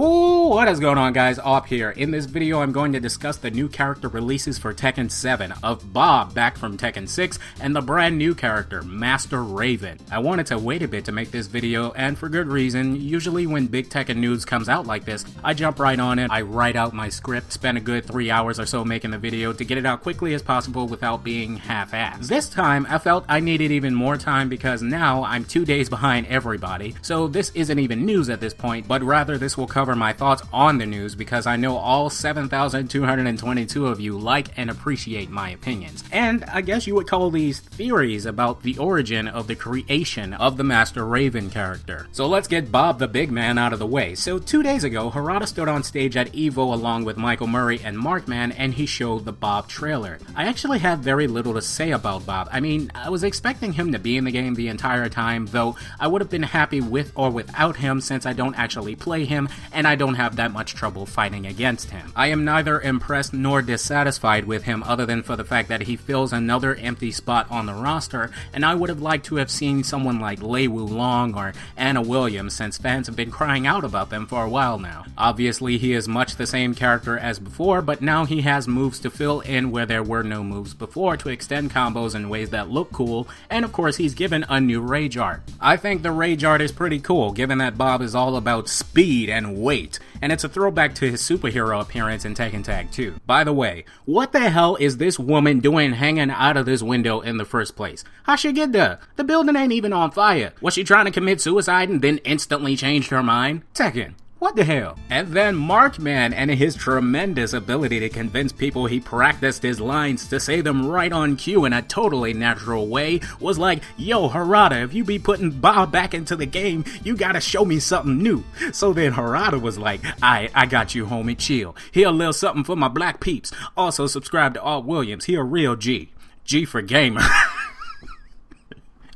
Ooh, what is going on, guys? Awp here. In this video, I'm going to discuss the new character releases for Tekken 7 of Bob back from Tekken 6 and the brand new character, Master Raven. I wanted to wait a bit to make this video, and for good reason. Usually when big Tekken news comes out like this, I jump right on it, I write out my script, spend a good 3 hours or so making the video to get it out quickly as possible without being half-assed. This time, I felt I needed even more time because now I'm 2 days behind everybody, so this isn't even news at this point, but rather this will cover my thoughts on the news because I know all 7,222 of you like and appreciate my opinions. And I guess you would call these theories about the origin of the creation of the Master Raven character. So let's get Bob the Big Man out of the way. So 2 days ago, Harada stood on stage at EVO along with Michael Murray and Markman, and he showed the Bob trailer. I actually have very little to say about Bob. I mean, I was expecting him to be in the game the entire time, though I would have been happy with or without him since I don't actually play him and I don't have that much trouble fighting against him. I am neither impressed nor dissatisfied with him other than for the fact that he fills another empty spot on the roster, and I would have liked to have seen someone like Lei Wulong or AwpWilliams since fans have been crying out about them for a while now. Obviously he is much the same character as before, but now he has moves to fill in where there were no moves before to extend combos in ways that look cool, and of course he's given a new rage art. I think the rage art is pretty cool given that Bob is all about speed and weight, and it's a throwback to his superhero appearance in Tekken Tag 2. By the way, what the hell is this woman doing hanging out of this window in the first place? How'd she get there? The building ain't even on fire. Was she trying to commit suicide and then instantly changed her mind? Tekken, what the hell? And then Markman and his tremendous ability to convince people he practiced his lines to say them right on cue in a totally natural way was like, yo Harada, if you be putting Bob back into the game, you gotta show me something new. So then Harada was like, I got you homie, chill. Here a little something for my black peeps. Also subscribe to AwpWilliams, he a real G. G for gamer.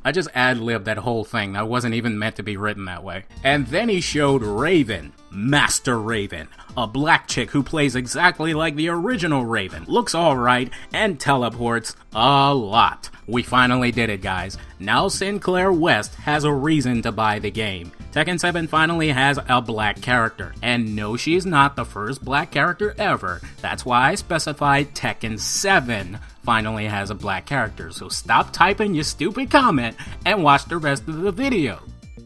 I just ad-libbed that whole thing. That wasn't even meant to be written that way. And then he showed Raven, Master Raven, a black chick who plays exactly like the original Raven, looks alright, and teleports a lot. We finally did it, guys. Now Sinclair West has a reason to buy the game. Tekken 7 finally has a black character, and no, she's not the first black character ever. That's why I specified Tekken 7 finally has a black character, so stop typing your stupid comment and watch the rest of the video.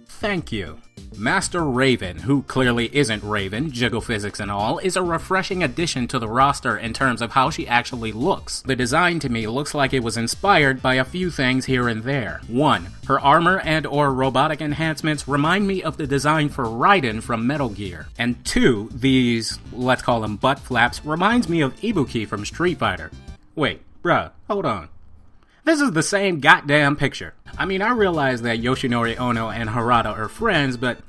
Thank you. Master Raven, who clearly isn't Raven, jiggle physics and all, is a refreshing addition to the roster in terms of how she actually looks. The design to me looks like it was inspired by a few things here and there. 1. Her armor and or robotic enhancements remind me of the design for Raiden from Metal Gear. And 2, these, let's call them butt flaps, reminds me of Ibuki from Street Fighter. Wait, bruh, hold on. This is the same goddamn picture. I mean, I realize that Yoshinori Ono and Harada are friends, but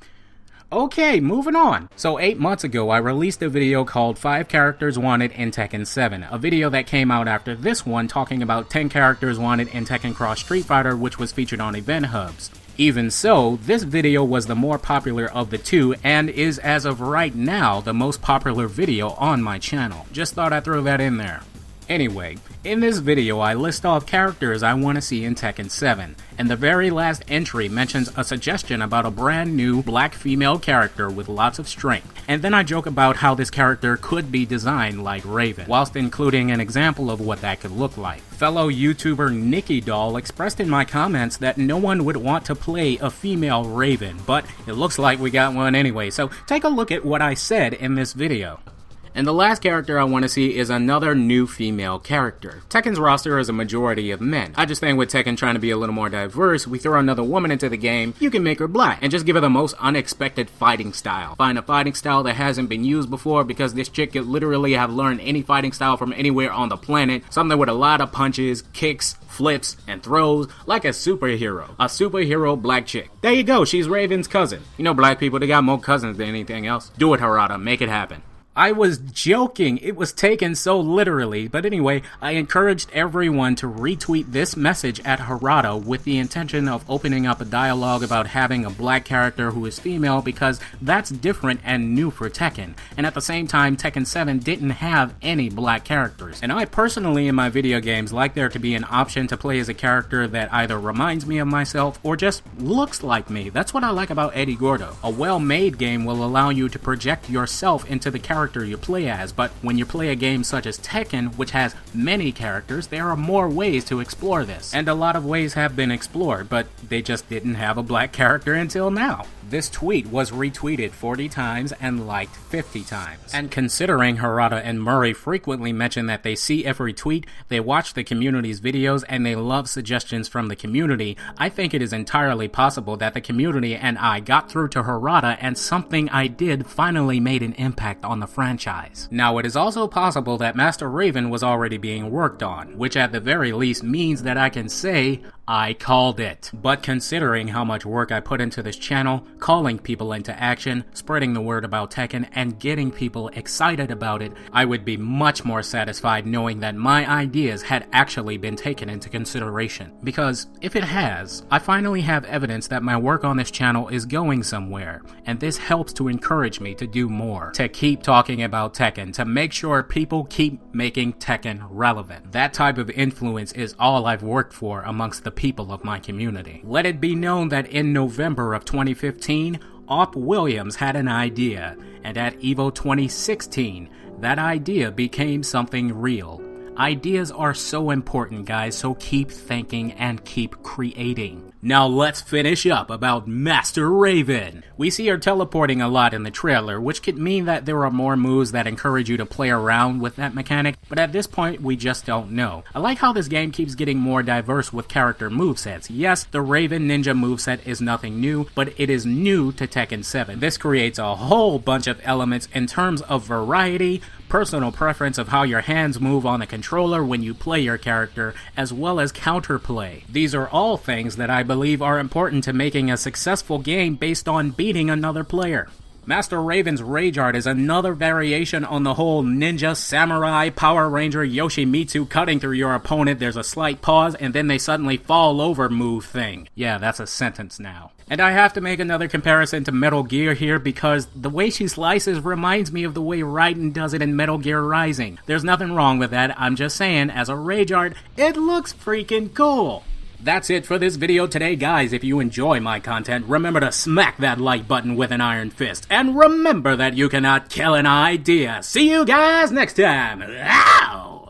okay, moving on. So 8 months ago, I released a video called 5 Characters Wanted in Tekken 7, a video that came out after this one talking about 10 characters wanted in Tekken Cross Street Fighter, which was featured on Event Hubs. Even so, this video was the more popular of the two and is, as of right now, the most popular video on my channel. Just thought I'd throw that in there. Anyway, in this video I list off characters I want to see in Tekken 7, and the very last entry mentions a suggestion about a brand new black female character with lots of strength, and then I joke about how this character could be designed like Raven, whilst including an example of what that could look like. Fellow YouTuber Nikki Doll expressed in my comments that no one would want to play a female Raven, but it looks like we got one anyway, so take a look at what I said in this video. And the last character I want to see is another new female character. Tekken's roster is a majority of men. I just think with Tekken trying to be a little more diverse, we throw another woman into the game, you can make her black, and just give her the most unexpected fighting style. Find a fighting style that hasn't been used before, because this chick could literally have learned any fighting style from anywhere on the planet. Something with a lot of punches, kicks, flips, and throws, like a superhero. A superhero black chick. There you go, she's Raven's cousin. You know black people, they got more cousins than anything else. Do it, Harada, make it happen. I was joking. It was taken so literally. But anyway, I encouraged everyone to retweet this message at Harada with the intention of opening up a dialogue about having a black character who is female, because that's different and new for Tekken. And at the same time, Tekken 7 didn't have any black characters. And I personally in my video games like there to be an option to play as a character that either reminds me of myself or just looks like me. That's what I like about Eddie Gordo. A well-made game will allow you to project yourself into the character you play as, but when you play a game such as Tekken, which has many characters, there are more ways to explore this. And a lot of ways have been explored, but they just didn't have a black character until now. This tweet was retweeted 40 times and liked 50 times. And considering Harada and Murray frequently mention that they see every tweet, they watch the community's videos, and they love suggestions from the community, I think it is entirely possible that the community and I got through to Harada and something I did finally made an impact on the franchise. Now, it is also possible that Master Raven was already being worked on, which at the very least means that I can say, I called it. But considering how much work I put into this channel, calling people into action, spreading the word about Tekken, and getting people excited about it, I would be much more satisfied knowing that my ideas had actually been taken into consideration. Because if it has, I finally have evidence that my work on this channel is going somewhere, and this helps to encourage me to do more, to keep talking about Tekken, to make sure people keep making Tekken relevant. That type of influence is all I've worked for amongst the people of my community. Let it be known that in November of 2015, AwpWilliams had an idea, and at EVO 2016, that idea became something real. Ideas are so important, guys, so keep thinking and keep creating. Now let's finish up about Master Raven. We see her teleporting a lot in the trailer, which could mean that there are more moves that encourage you to play around with that mechanic, but at this point we just don't know. I like how this game keeps getting more diverse with character movesets. Yes, the Raven Ninja moveset is nothing new, but it is new to Tekken 7. This creates a whole bunch of elements in terms of variety, personal preference of how your hands move on the controller when you play your character, as well as counterplay. These are all things that I believe are important to making a successful game based on beating another player. Master Raven's Rage Art is another variation on the whole ninja, samurai, Power Ranger, Yoshimitsu cutting through your opponent, there's a slight pause, and then they suddenly fall over move thing. Yeah, that's a sentence now. And I have to make another comparison to Metal Gear here because the way she slices reminds me of the way Raiden does it in Metal Gear Rising. There's nothing wrong with that, I'm just saying, as a Rage Art, it looks freaking cool. That's it for this video today, guys. If you enjoy my content, remember to smack that like button with an iron fist. And remember that you cannot kill an idea. See you guys next time. Ow!